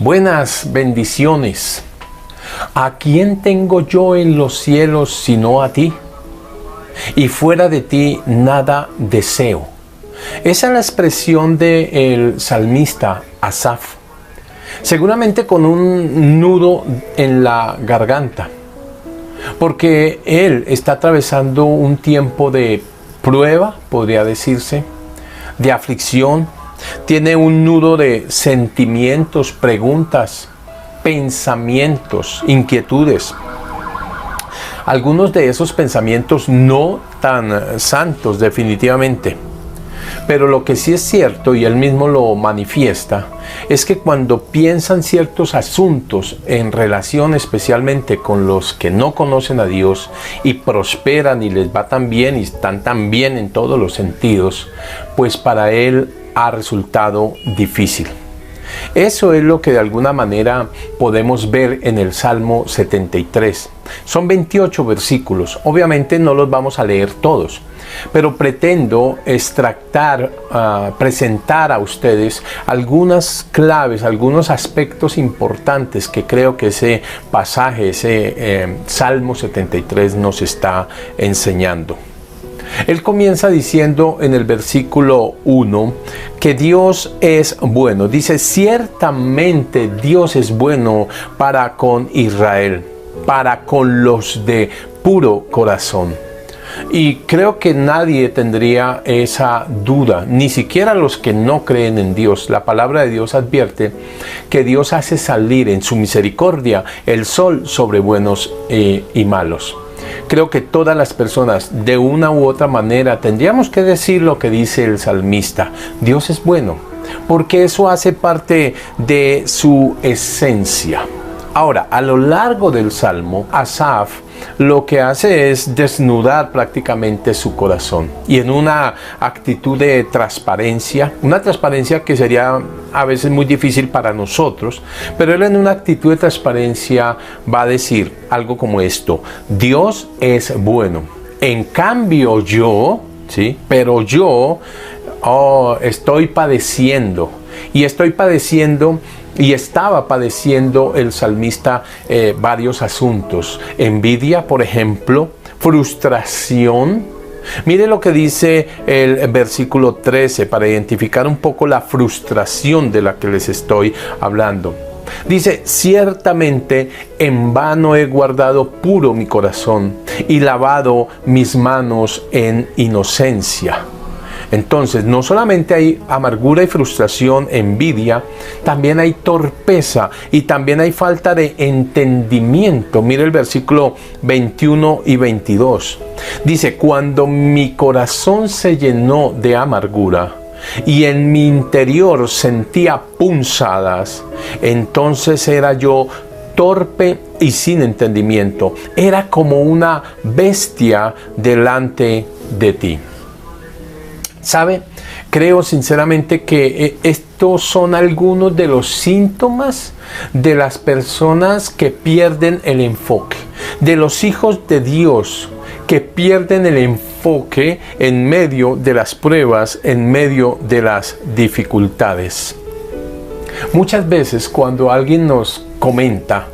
Buenas bendiciones. ¿A quién tengo yo en los cielos sino a ti? Y fuera de ti nada deseo. Esa es la expresión del salmista Asaf. Seguramente con un nudo en la garganta, porque él está atravesando un tiempo de prueba, podría decirse, de aflicción. Tiene un nudo de sentimientos, preguntas, pensamientos, inquietudes. Algunos de esos pensamientos no tan santos, definitivamente. Pero lo que sí es cierto, y él mismo lo manifiesta, es que cuando piensan ciertos asuntos en relación especialmente con los que no conocen a Dios y prosperan y les va tan bien y están tan bien en todos los sentidos, pues para él ha resultado difícil. Eso es lo que de alguna manera podemos ver en el Salmo 73. Son 28 versículos. Obviamente no los vamos a leer todos, pero pretendo presentar a ustedes algunas claves, algunos aspectos importantes que creo que ese pasaje, ese Salmo 73 nos está enseñando. Él comienza diciendo en el versículo 1 que Dios es bueno. Dice, ciertamente Dios es bueno para con Israel, para con los de puro corazón. Y creo que nadie tendría esa duda, ni siquiera los que no creen en Dios. La palabra de Dios advierte que Dios hace salir en su misericordia el sol sobre buenos y malos. Creo que todas las personas, de una u otra manera, tendríamos que decir lo que dice el salmista. Dios es bueno, porque eso hace parte de su esencia. Ahora, a lo largo del Salmo, Asaf lo que hace es desnudar prácticamente su corazón. Y en una actitud de transparencia, una transparencia que sería a veces muy difícil para nosotros, pero él en una actitud de transparencia va a decir algo como esto: Dios es bueno. En cambio yo, ¿sí? Pero yo estoy padeciendo. Y estoy padeciendo. Y estaba padeciendo el salmista varios asuntos. Envidia, por ejemplo, frustración. Mire lo que dice el versículo 13 para identificar un poco la frustración de la que les estoy hablando. Dice, ciertamente en vano he guardado puro mi corazón y lavado mis manos en inocencia. Entonces, no solamente hay amargura y frustración, envidia, también hay torpeza y también hay falta de entendimiento. Mire el versículo 21 y 22. Dice, cuando mi corazón se llenó de amargura y en mi interior sentía punzadas, entonces era yo torpe y sin entendimiento. Era como una bestia delante de ti. ¿Sabe? Creo sinceramente que estos son algunos de los síntomas de las personas que pierden el enfoque, de los hijos de Dios que pierden el enfoque en medio de las pruebas, en medio de las dificultades. Muchas veces cuando alguien nos comenta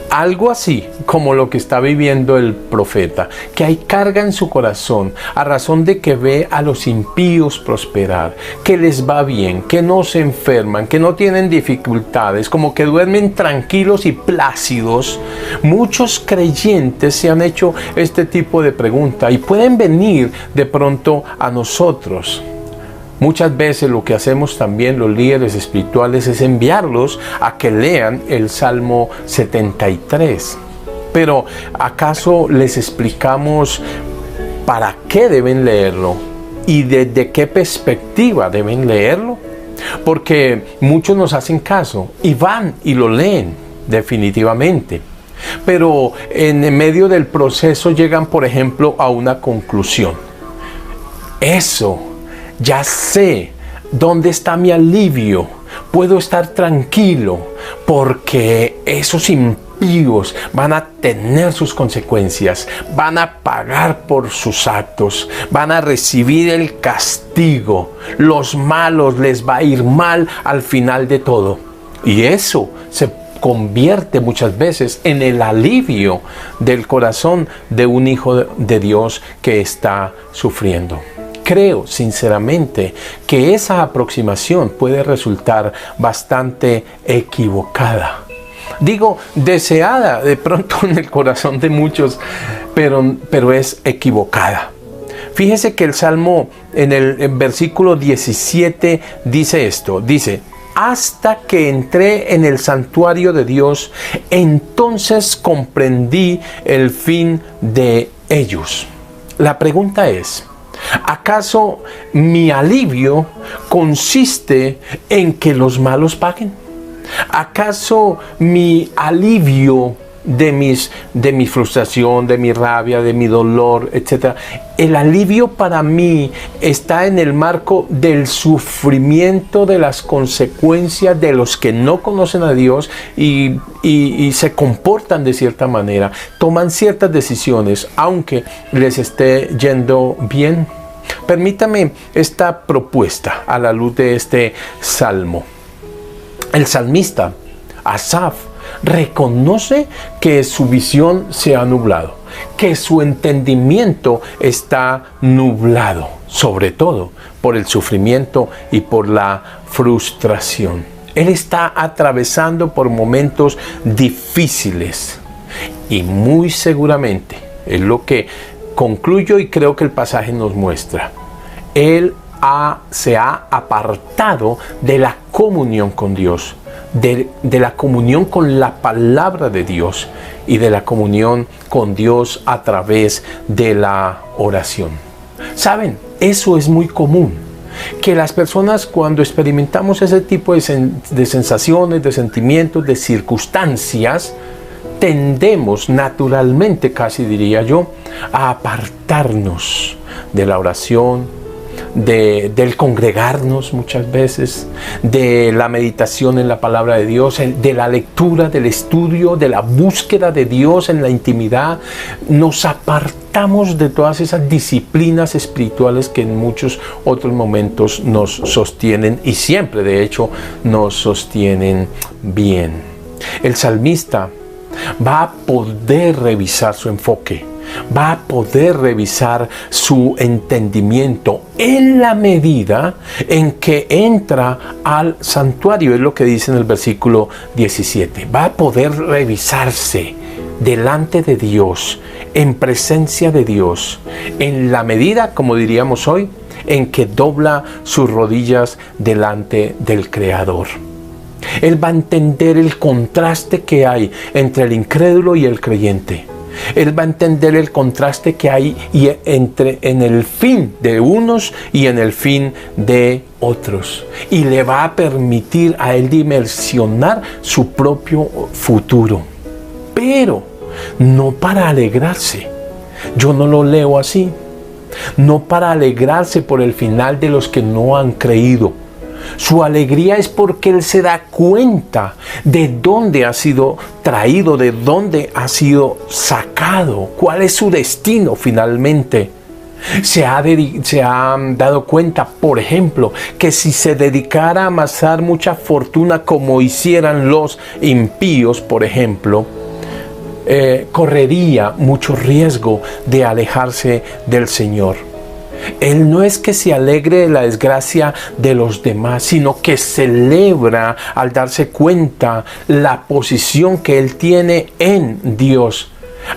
algo así como lo que está viviendo el profeta, que hay carga en su corazón a razón de que ve a los impíos prosperar, que les va bien, que no se enferman, que no tienen dificultades, como que duermen tranquilos y plácidos. Muchos creyentes se han hecho este tipo de pregunta y pueden venir de pronto a nosotros. Muchas veces lo que hacemos también los líderes espirituales es enviarlos a que lean el Salmo 73. Pero ¿acaso les explicamos para qué deben leerlo y desde qué perspectiva deben leerlo? Porque muchos nos hacen caso y van y lo leen definitivamente. Pero en medio del proceso llegan, por ejemplo, a una conclusión. Ya sé dónde está mi alivio. Puedo estar tranquilo porque esos impíos van a tener sus consecuencias, van a pagar por sus actos, van a recibir el castigo. Los malos les va a ir mal al final de todo. Y eso se convierte muchas veces en el alivio del corazón de un hijo de Dios que está sufriendo. Creo sinceramente que esa aproximación puede resultar bastante equivocada. Digo, deseada de pronto en el corazón de muchos, pero es equivocada. Fíjese que el Salmo en el versículo 17 dice esto, dice: hasta que entré en el santuario de Dios, entonces comprendí el fin de ellos. La pregunta es, ¿acaso mi alivio consiste en que los malos paguen? ¿Acaso mi alivio de mi frustración, de mi rabia, de mi dolor, etcétera, el alivio para mí está en el marco del sufrimiento, de las consecuencias de los que no conocen a Dios y se comportan de cierta manera, toman ciertas decisiones aunque les esté yendo bien? Permítame esta propuesta a la luz de este salmo. El salmista Asaf reconoce que su visión se ha nublado, que su entendimiento está nublado, sobre todo por el sufrimiento y por la frustración. Él está atravesando por momentos difíciles y muy seguramente, es lo que concluyo y creo que el pasaje nos muestra, él se ha apartado de la comunión con Dios, de la comunión con la palabra de Dios y de la comunión con Dios a través de la oración. ¿Saben? Eso es muy común, que las personas cuando experimentamos ese tipo de sensaciones, de sentimientos, de circunstancias, tendemos naturalmente, casi diría yo, a apartarnos de la oración, del congregarnos muchas veces, de la meditación en la palabra de Dios, de la lectura, del estudio, de la búsqueda de Dios en la intimidad. Nos apartamos de todas esas disciplinas espirituales que en muchos otros momentos nos sostienen y siempre de hecho nos sostienen bien. El salmista va a poder revisar su enfoque, va a poder revisar su entendimiento en la medida en que entra al santuario, es lo que dice en el versículo 17. Va a poder revisarse delante de Dios, en presencia de Dios, en la medida, como diríamos hoy, en que dobla sus rodillas delante del Creador. Él va a entender el contraste que hay entre el incrédulo y el creyente. Él va a entender el contraste que hay en el fin de unos y en el fin de otros. Y le va a permitir a él dimensionar su propio futuro. Pero no para alegrarse. Yo no lo leo así. No para alegrarse por el final de los que no han creído. Su alegría es porque él se da cuenta de dónde ha sido traído, de dónde ha sido sacado, cuál es su destino finalmente. Se ha dado cuenta, por ejemplo, que si se dedicara a amasar mucha fortuna como hicieran los impíos, por ejemplo, correría mucho riesgo de alejarse del Señor. Él no es que se alegre de la desgracia de los demás, sino que celebra al darse cuenta la posición que él tiene en Dios.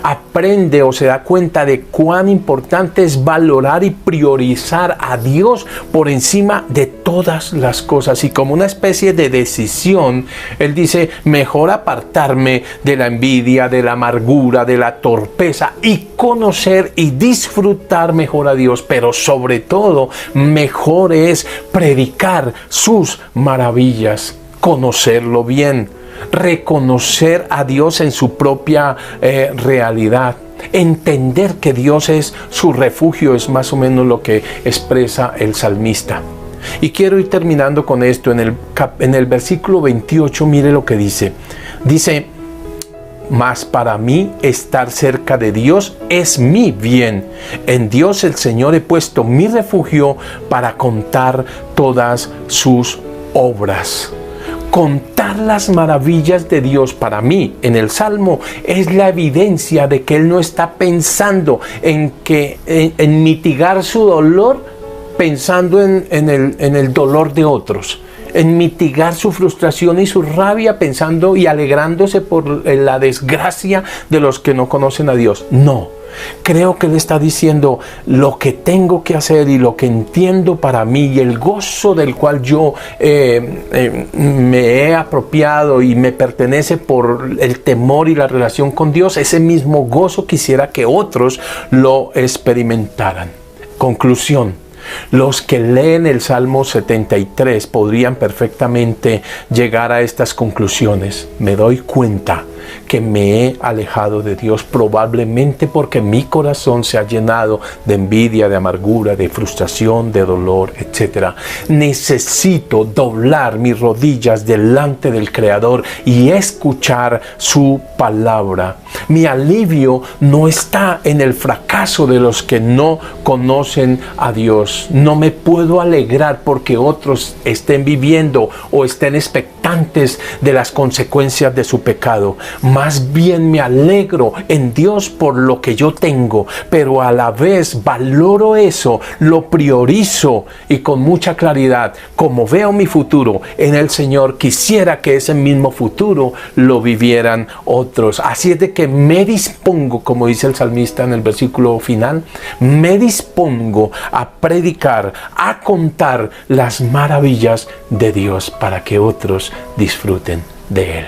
Aprende o se da cuenta de cuán importante es valorar y priorizar a Dios por encima de todas las cosas. Y como una especie de decisión, él dice, mejor apartarme de la envidia, de la amargura, de la torpeza y conocer y disfrutar mejor a Dios. Pero sobre todo, mejor es predicar sus maravillas, conocerlo bien, reconocer a Dios en su propia realidad, entender que Dios es su refugio, es más o menos lo que expresa el salmista. Y quiero ir terminando con esto. En el versículo 28, mire lo que dice. Dice, mas para mí estar cerca de Dios es mi bien. En Dios el Señor he puesto mi refugio para contar todas sus obras. Contar las maravillas de Dios para mí en el Salmo es la evidencia de que Él no está pensando en mitigar su dolor pensando en el dolor de otros, en mitigar su frustración y su rabia pensando y alegrándose por la desgracia de los que no conocen a Dios. No. Creo que Él está diciendo lo que tengo que hacer y lo que entiendo para mí y el gozo del cual yo me he apropiado y me pertenece por el temor y la relación con Dios. Ese mismo gozo quisiera que otros lo experimentaran. Conclusión. Los que leen el Salmo 73 podrían perfectamente llegar a estas conclusiones. Me doy cuenta que me he alejado de Dios, probablemente porque mi corazón se ha llenado de envidia, de amargura, de frustración, de dolor, etc. Necesito doblar mis rodillas delante del Creador y escuchar su palabra. Mi alivio no está en el fracaso de los que no conocen a Dios. No me puedo alegrar porque otros estén viviendo o estén expectantes de las consecuencias de su pecado. Más bien me alegro en Dios por lo que yo tengo, pero a la vez valoro eso, lo priorizo y con mucha claridad, como veo mi futuro en el Señor, quisiera que ese mismo futuro lo vivieran otros. Así es de que me dispongo, como dice el salmista en el versículo final, me dispongo a predicar, a contar las maravillas de Dios para que otros disfruten de Él.